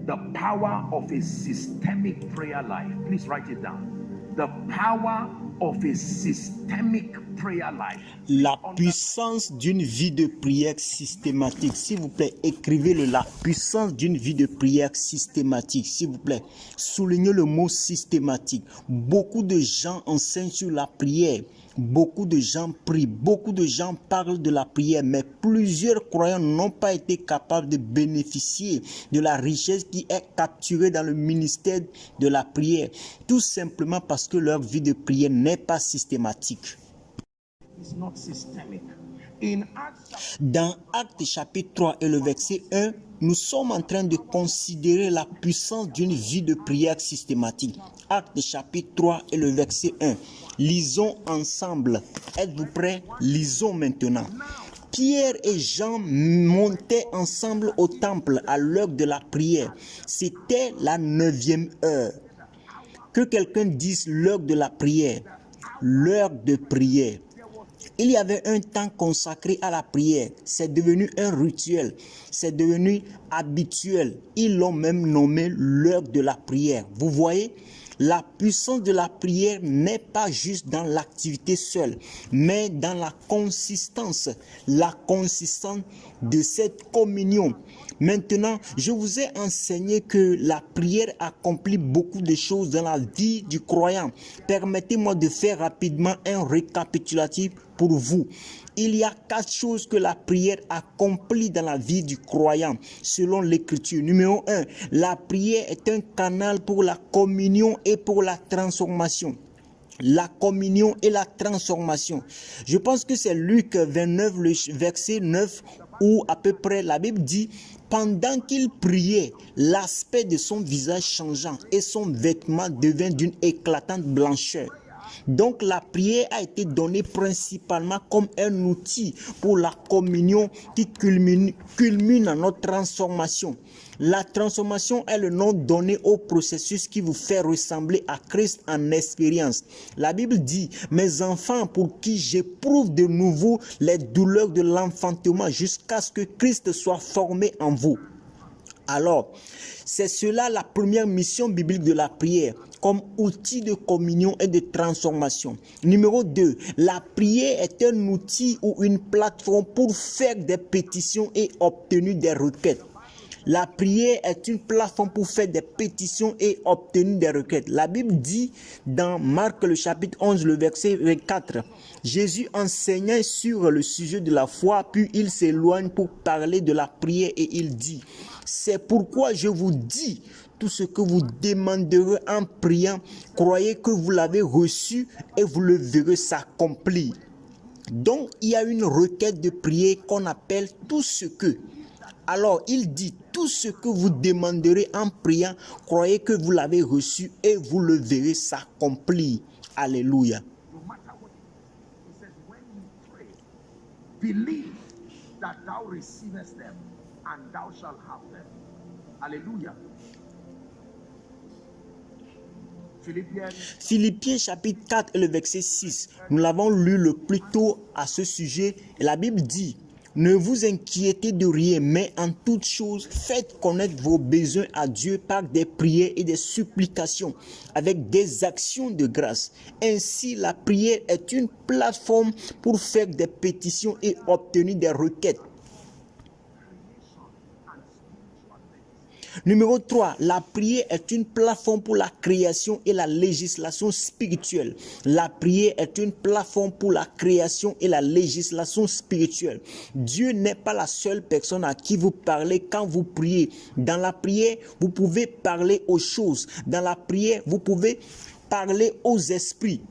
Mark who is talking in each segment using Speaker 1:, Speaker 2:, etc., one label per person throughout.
Speaker 1: the power of a systemic prayer life. Please write it down. The power of a systemic prayer life.
Speaker 2: La puissance d'une vie de prière systématique. S'il vous plaît, écrivez-le. La puissance d'une vie de prière systématique. S'il vous plaît, soulignez le mot systématique. Beaucoup de gens enseignent sur la prière. Beaucoup de gens prient, beaucoup de gens parlent de la prière, mais plusieurs croyants n'ont pas été capables de bénéficier de la richesse qui est capturée dans le ministère de la prière, tout simplement parce que leur vie de prière n'est pas systématique. Dans Actes chapitre 3 et le verset 1, nous sommes en train de considérer la puissance d'une vie de prière systématique. Actes chapitre 3 et le verset 1. Lisons ensemble. Êtes-vous prêts? Lisons maintenant. Pierre et Jean montaient ensemble au temple à l'heure de la prière. C'était la 9e heure. Que quelqu'un dise l'heure de la prière. L'heure de prière. Il y avait un temps consacré à la prière. C'est devenu un rituel. C'est devenu habituel. Ils l'ont même nommé l'heure de la prière. Vous voyez, la puissance de la prière n'est pas juste dans l'activité seule, mais dans la consistance de cette communion. Maintenant, je vous ai enseigné que la prière accomplit beaucoup de choses dans la vie du croyant. Permettez-moi de faire rapidement un récapitulatif pour vous. Il y a 4 choses que la prière accomplit dans la vie du croyant, selon l'Écriture. Numéro 1, la prière est un canal pour la communion et pour la transformation. La communion et la transformation. Je pense que c'est Luc 29, le verset 9, où à peu près la Bible dit: pendant qu'il priait, l'aspect de son visage changeant et son vêtement devint d'une éclatante blancheur. Donc la prière a été donnée principalement comme un outil pour la communion qui culmine dans notre transformation. La transformation est le nom donné au processus qui vous fait ressembler à Christ en expérience. La Bible dit: mes enfants, pour qui j'éprouve de nouveau les douleurs de l'enfantement jusqu'à ce que Christ soit formé en vous. Alors, c'est cela la première mission biblique de la prière, comme outil de communion et de transformation. Numéro 2, la prière est un outil ou une plateforme pour faire des pétitions et obtenir des requêtes. La prière est une plateforme pour faire des pétitions et obtenir des requêtes. La Bible dit dans Marc le chapitre 11, le verset 4, Jésus enseignait sur le sujet de la foi, puis il s'éloigne pour parler de la prière et il dit: c'est pourquoi je vous dis, tout ce que vous demanderez en priant, croyez que vous l'avez reçu et vous le verrez s'accomplir. Donc, il y a une requête de prière qu'on appelle tout ce que. Alors, il dit: tout ce que vous demanderez en priant, croyez que vous l'avez reçu et vous le verrez s'accomplir. Alléluia.
Speaker 1: Believe that thou receivest them and thou shalt have them. Alléluia.
Speaker 2: Philippiens chapitre 4 et le verset 6. Nous l'avons lu le plus tôt à ce sujet. Et la Bible dit: ne vous inquiétez de rien, mais en toute chose, faites connaître vos besoins à Dieu par des prières et des supplications, avec des actions de grâce. Ainsi, la prière est une plateforme pour faire des pétitions et obtenir des requêtes. Numéro 3, la prière est une plateforme pour la création et la législation spirituelle. La prière est une plateforme pour la création et la législation spirituelle. Dieu n'est pas la seule personne à qui vous parlez quand vous priez. Dans la prière, vous pouvez parler aux choses. Dans la prière, vous pouvez parler aux esprits.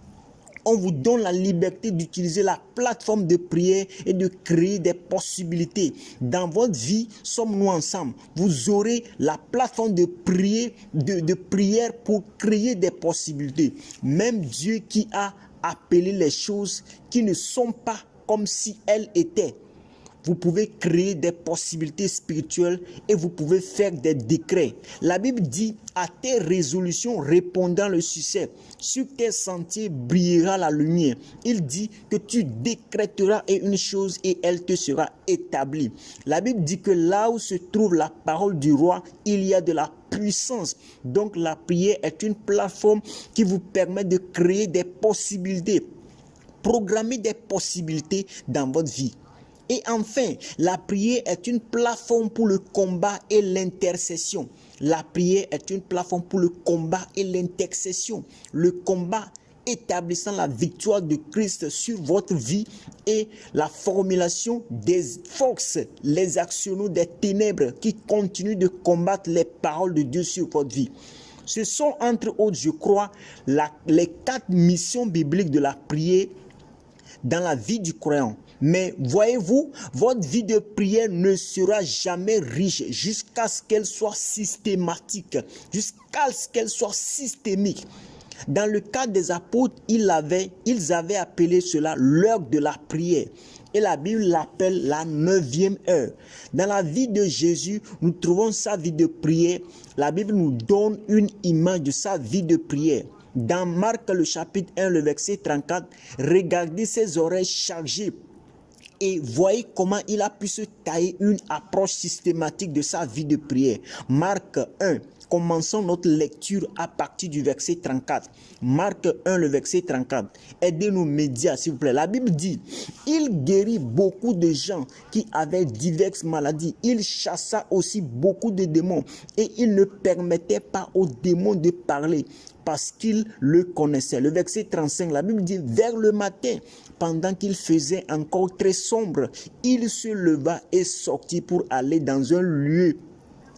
Speaker 2: On vous donne la liberté d'utiliser la plateforme de prière et de créer des possibilités. Dans votre vie, sommes-nous ensemble. Vous aurez la plateforme de prière pour créer des possibilités. Même Dieu qui a appelé les choses qui ne sont pas comme si elles étaient. Vous pouvez créer des possibilités spirituelles et vous pouvez faire des décrets. La Bible dit: à tes résolutions répondant le succès, sur tes sentiers brillera la lumière. Il dit que tu décréteras une chose et elle te sera établie. La Bible dit que là où se trouve la parole du roi, il y a de la puissance. Donc la prière est une plateforme qui vous permet de créer des possibilités, programmer des possibilités dans votre vie. Et enfin, la prière est une plateforme pour le combat et l'intercession. La prière est une plateforme pour le combat et l'intercession. Le combat établissant la victoire de Christ sur votre vie et la formulation des forces, les actionnaux des ténèbres qui continuent de combattre les paroles de Dieu sur votre vie. Ce sont entre autres, je crois, les 4 missions bibliques de la prière dans la vie du croyant. Mais voyez-vous, votre vie de prière ne sera jamais riche jusqu'à ce qu'elle soit systématique, jusqu'à ce qu'elle soit systémique. Dans le cas des apôtres, ils avaient appelé cela l'heure de la prière. Et la Bible l'appelle la 9e heure. Dans la vie de Jésus, nous trouvons sa vie de prière. La Bible nous donne une image de sa vie de prière. Dans Marc le chapitre 1, le verset 34, regardez ses oreilles chargées et voyez comment il a pu se tailler une approche systématique de sa vie de prière. Marc 1, commençons notre lecture à partir du verset 34. Marc 1, le verset 34. Aidez-nous médias, s'il vous plaît. La Bible dit, il guérit beaucoup de gens qui avaient diverses maladies. Il chassa aussi beaucoup de démons et il ne permettait pas aux démons de parler parce qu'il le connaissait. Le verset 35, la Bible dit, vers le matin, pendant qu'il faisait encore très sombre, il se leva et sortit pour aller dans un lieu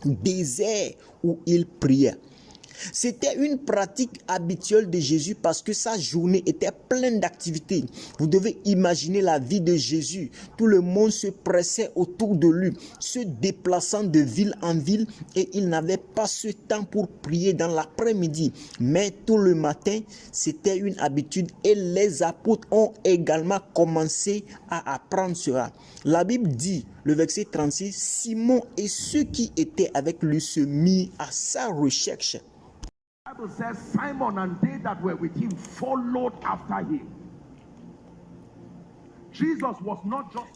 Speaker 2: désert où il priait. C'était une pratique habituelle de Jésus parce que sa journée était pleine d'activités. Vous devez imaginer la vie de Jésus. Tout le monde se pressait autour de lui, se déplaçant de ville en ville et il n'avait pas ce temps pour prier dans l'après-midi. Mais tout le matin, c'était une habitude et les apôtres ont également commencé à apprendre cela. La Bible dit, le verset 36, Simon et ceux qui étaient avec lui se mirent à sa recherche.
Speaker 1: The Bible says Simon and they that were with him followed after him.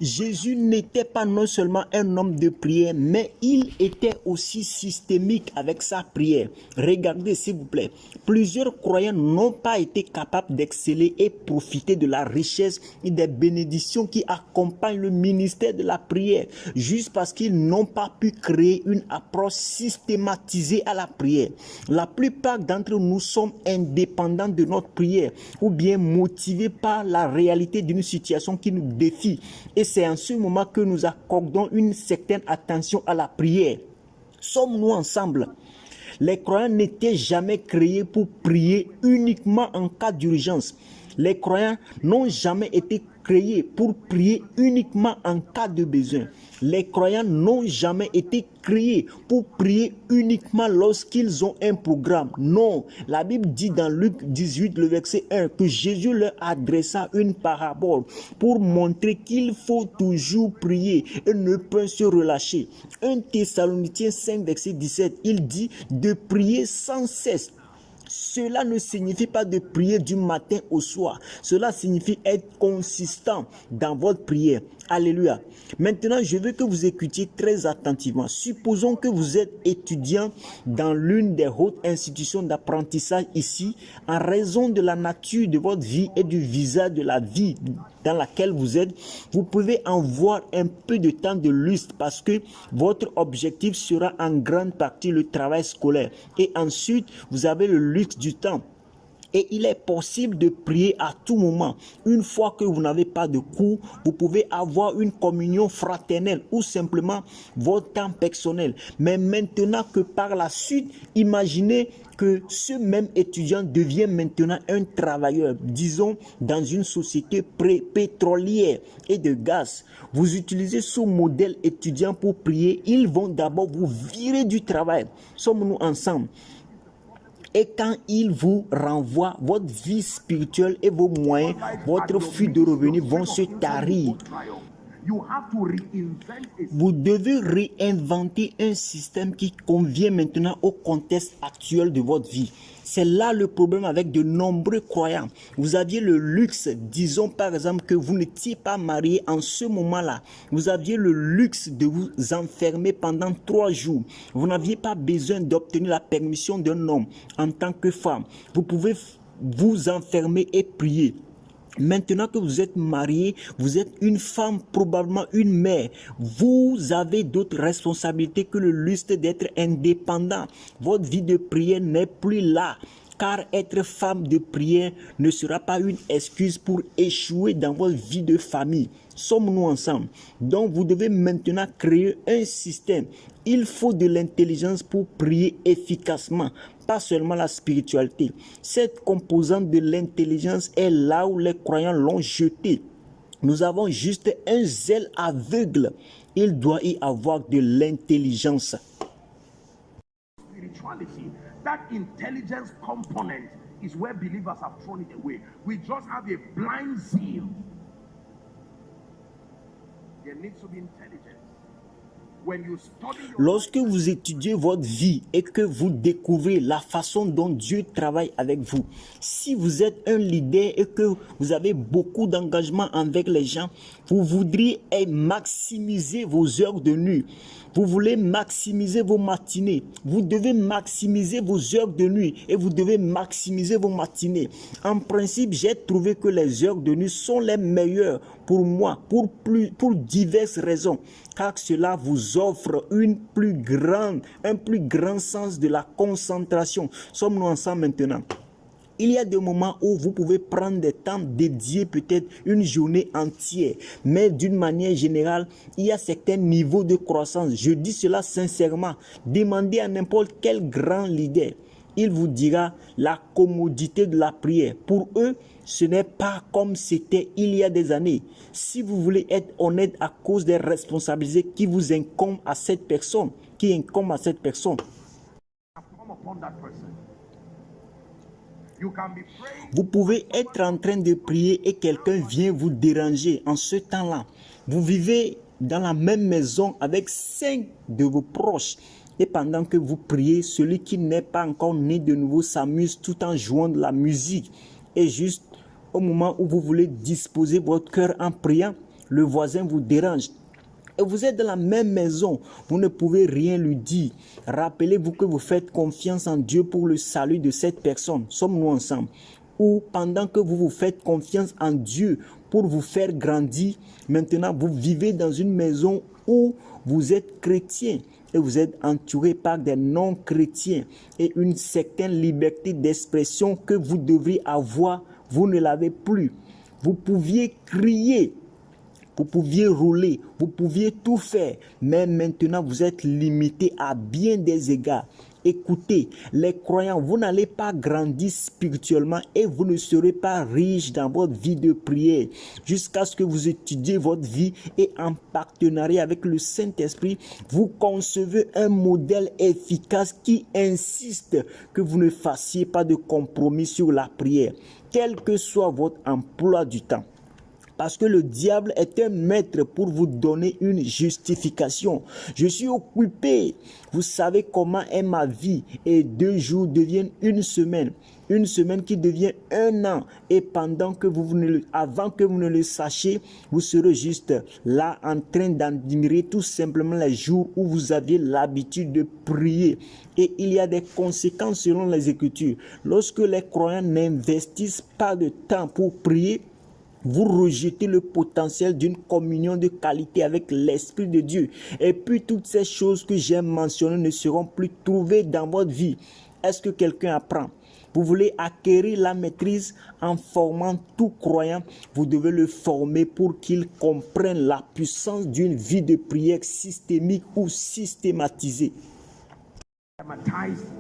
Speaker 2: Jésus n'était pas non seulement un homme de prière, mais il était aussi systémique avec sa prière. Regardez s'il vous plaît, plusieurs croyants n'ont pas été capables d'exceller et profiter de la richesse et des bénédictions qui accompagnent le ministère de la prière, juste parce qu'ils n'ont pas pu créer une approche systématisée à la prière. La plupart d'entre nous sommes indépendants de notre prière ou bien motivés par la réalité d'une situation qui nous défie. Et c'est en ce moment que nous accordons une certaine attention à la prière. Sommes-nous ensemble? Les croyants n'étaient jamais créés pour prier uniquement en cas d'urgence. Les croyants n'ont jamais été créés pour prier uniquement en cas de besoin. Les croyants n'ont jamais été créés pour prier uniquement lorsqu'ils ont un programme. Non, la Bible dit dans Luc 18, le verset 1, que Jésus leur adressa une parabole pour montrer qu'il faut toujours prier et ne pas se relâcher. 1 Thessaloniciens 5, verset 17, il dit de prier sans cesse. Cela ne signifie pas de prier du matin au soir. Cela signifie être consistant dans votre prière. Alléluia. Maintenant, je veux que vous écoutiez très attentivement. Supposons que vous êtes étudiant dans l'une des hautes institutions d'apprentissage ici, en raison de la nature de votre vie et du visage de la vie dans laquelle vous êtes. Vous pouvez en voir un peu de temps de lustre parce que votre objectif sera en grande partie le travail scolaire. Et ensuite, vous avez le luxe du temps. Et il est possible de prier à tout moment. Une fois que vous n'avez pas de cours, vous pouvez avoir une communion fraternelle ou simplement votre temps personnel. Mais maintenant que par la suite, imaginez que ce même étudiant devient maintenant un travailleur, disons dans une société pétrolière et de gaz. Vous utilisez ce modèle étudiant pour prier, ils vont d'abord vous virer du travail. Sommes-nous ensemble? Et quand il vous renvoie, votre vie spirituelle et vos moyens, votre flux de revenus vont se tarir.
Speaker 1: You have to reinvent a
Speaker 2: Vous devez réinventer un système qui convient maintenant au contexte actuel de votre vie. C'est là le problème avec de nombreux croyants. Vous aviez le luxe, disons par exemple que vous n'étiez pas marié en ce moment-là. Vous aviez le luxe de vous enfermer pendant 3 jours. Vous n'aviez pas besoin d'obtenir la permission d'un homme en tant que femme. Vous pouvez vous enfermer et prier. Maintenant que vous êtes marié, vous êtes une femme, probablement une mère. Vous avez d'autres responsabilités que le luxe d'être indépendant. Votre vie de prière n'est plus là. Car être femme de prière ne sera pas une excuse pour échouer dans votre vie de famille. Sommes-nous ensemble? Donc vous devez maintenant créer un système. Il faut de l'intelligence pour prier efficacement, pas seulement la spiritualité. Cette composante de l'intelligence est là où les croyants l'ont jetée. Nous avons juste un zèle aveugle. Il doit y avoir de l'intelligence.
Speaker 1: spirituality. That intelligence component is where believers have thrown it away. We just have a blind zeal. There needs to be intelligence. When you study your
Speaker 2: Lorsque vous étudiez votre vie et que vous découvrez la façon dont Dieu travaille avec vous, si vous êtes un leader et que vous avez beaucoup d'engagement avec les gens, vous voudriez maximiser vos heures de nuit. Vous voulez maximiser vos matinées. Vous devez maximiser vos heures de nuit et vous devez maximiser vos matinées. En principe, j'ai trouvé que les heures de nuit sont les meilleures pour moi, pour diverses raisons. Car cela vous offre un plus grand sens de la concentration. Sommes-nous ensemble maintenant? Il y a des moments où vous pouvez prendre des temps dédiés, peut-être une journée entière. Mais d'une manière générale, il y a certains niveaux de croissance. Je dis cela sincèrement. Demandez à n'importe quel grand leader. Il vous dira la commodité de la prière. Pour eux, ce n'est pas comme c'était il y a des années. Si vous voulez être honnête à cause des responsabilités qui vous incombent à cette personne,
Speaker 1: come upon that person. You can be praying.
Speaker 2: vous pouvez être en train de prier et quelqu'un vient vous déranger. En ce temps-là, vous vivez dans la même maison avec 5 de vos proches. Et pendant que vous priez, celui qui n'est pas encore né de nouveau s'amuse tout en jouant de la musique. Et juste au moment où vous voulez disposer votre cœur en priant, le voisin vous dérange. Et vous êtes dans la même maison, vous ne pouvez rien lui dire. Rappelez-vous que vous faites confiance en Dieu pour le salut de cette personne. Sommes-nous ensemble? Ou pendant que vous vous faites confiance en Dieu pour vous faire grandir, maintenant vous vivez dans une maison où vous êtes chrétien et vous êtes entouré par des non-chrétiens et une certaine liberté d'expression que vous devriez avoir, vous ne l'avez plus. Vous pouviez crier, vous pouviez rouler, vous pouviez tout faire, mais maintenant vous êtes limité à bien des égards. Écoutez, les croyants, vous n'allez pas grandir spirituellement et vous ne serez pas riche dans votre vie de prière jusqu'à ce que vous étudiez votre vie et en partenariat avec le Saint-Esprit, vous concevez un modèle efficace qui insiste que vous ne fassiez pas de compromis sur la prière, quel que soit votre emploi du temps. Parce que le diable est un maître pour vous donner une justification. Je suis occupé. Vous savez comment est ma vie. Et 2 jours deviennent une semaine. Une semaine qui devient 1 an. Et avant que vous ne le sachiez, vous serez juste là en train d'admirer tout simplement les jours où vous aviez l'habitude de prier. Et il y a des conséquences selon les Écritures. Lorsque les croyants n'investissent pas de temps pour prier, vous rejetez le potentiel d'une communion de qualité avec l'Esprit de Dieu. Et puis toutes ces choses que j'ai mentionnées ne seront plus trouvées dans votre vie. Est-ce que quelqu'un apprend? Vous voulez acquérir la maîtrise en formant tout croyant. Vous devez le former pour qu'il comprenne la puissance d'une vie de prière systémique ou systématisée.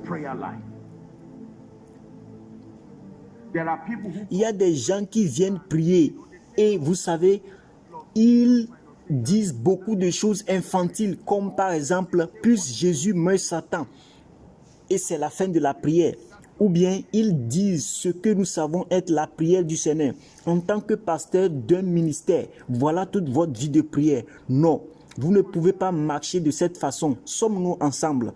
Speaker 1: Prayer life. There are people who
Speaker 2: Il y a des gens qui viennent prier et vous savez, ils disent beaucoup de choses infantiles comme par exemple, puisse Jésus meurt Satan. Et c'est la fin de la prière. ou bien ils disent ce que nous savons être la prière du Seigneur. En tant que pasteur d'un ministère, voilà toute votre vie de prière. Non, vous ne pouvez pas marcher de cette façon. Sommes-nous ensemble?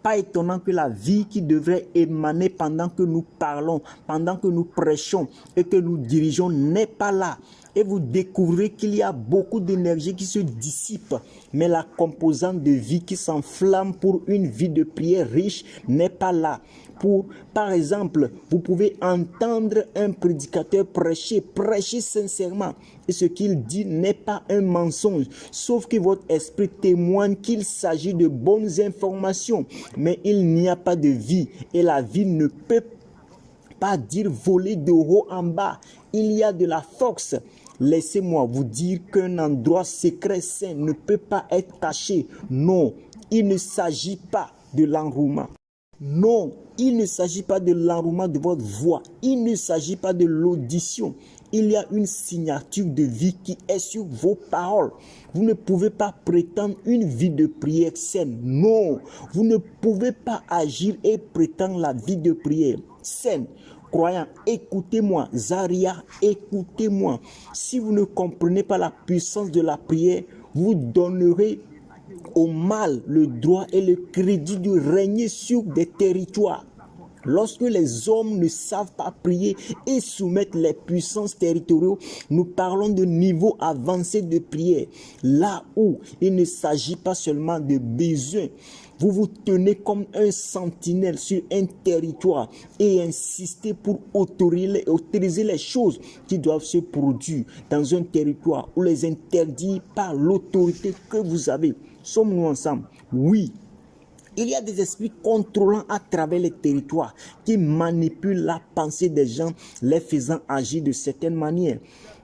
Speaker 2: Pas étonnant que la vie qui devrait émaner pendant que nous parlons, pendant que nous prêchons et que nous dirigeons n'est pas là. Et vous découvrez qu'il y a beaucoup d'énergie qui se dissipe, mais la composante de vie qui s'enflamme pour une vie de prière riche n'est pas là. Par exemple, vous pouvez entendre un prédicateur prêcher sincèrement, et ce qu'il dit n'est pas un mensonge, sauf que votre esprit témoigne qu'il s'agit de bonnes informations, mais il n'y a pas de vie, et la vie ne peut pas dire voler de haut en bas. Il y a de la force. Laissez-moi vous dire qu'un endroit secret saint ne peut pas être caché. Non, il ne s'agit pas de l'enroulement. Non, il ne s'agit pas de l'enroulement de votre voix. Il ne s'agit pas de l'audition. Il y a une signature de vie qui est sur vos paroles. Vous ne pouvez pas prétendre une vie de prière saine. Non, vous ne pouvez pas agir et prétendre la vie de prière saine. Croyants, écoutez-moi. Zaria, écoutez-moi. Si vous ne comprenez pas la puissance de la prière, vous donnerez au mal le droit et le crédit de régner sur des territoires. Lorsque les hommes ne savent pas prier et soumettre les puissances territoriales, nous parlons de niveau avancé de prière. Là où il ne s'agit pas seulement de besoins. Vous vous tenez comme un sentinelle sur un territoire et insistez pour autoriser les choses qui doivent se produire dans un territoire ou les interdire par l'autorité que vous avez. Sommes-nous ensemble? Oui. Il y a des esprits contrôlants à travers les territoires qui manipulent la pensée des gens, les faisant agir de certaines manières,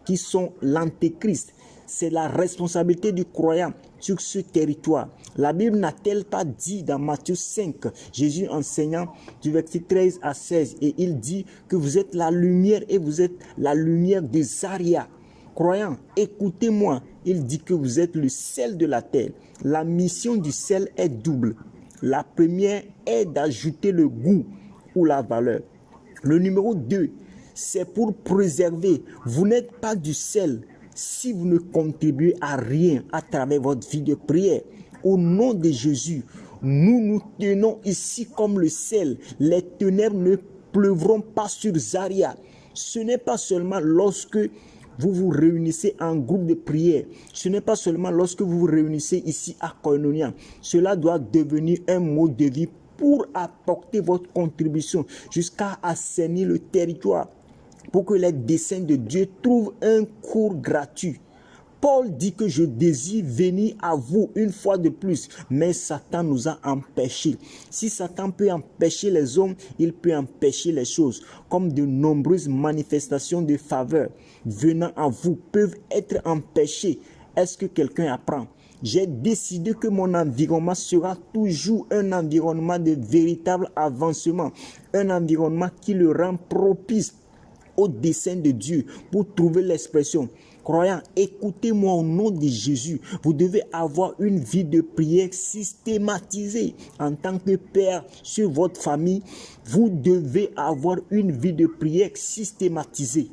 Speaker 2: qui sont l'antéchrist. C'est la responsabilité du croyant sur ce territoire. La Bible n'a-t-elle pas dit dans Matthieu 5, Jésus enseignant du verset 13 à 16, et il dit que vous êtes la lumière et vous êtes la lumière de Zaria. Croyants, écoutez-moi, il dit que vous êtes le sel de la terre. La mission du sel est double. La première est d'ajouter le goût ou la valeur. Le numéro 2, c'est pour préserver. Vous n'êtes pas du sel si vous ne contribuez à rien à travers votre vie de prière. Au nom de Jésus, nous nous tenons ici comme le sel. Les ténèbres ne pleuvront pas sur Zaria. Ce n'est pas seulement lorsque vous vous réunissez en groupe de prière. Ce n'est pas seulement lorsque vous vous réunissez ici à Koinonia. Cela doit devenir un mode de vie pour apporter votre contribution jusqu'à assainir le territoire, pour que les desseins de Dieu trouvent un cours gratuit. Paul dit que je désire venir à vous une fois de plus, mais Satan nous a empêchés. Si Satan peut empêcher les hommes, il peut empêcher les choses. Comme de nombreuses manifestations de faveur venant à vous peuvent être empêchées. Est-ce que quelqu'un apprend? J'ai décidé que mon environnement sera toujours un environnement de véritable avancement, un environnement qui le rend propice au dessein de Dieu pour trouver l'expression. Croyants, écoutez-moi au nom de Jésus. Vous devez avoir une vie de prière systématisée. En tant que père sur votre famille, vous devez avoir une vie de prière systématisée.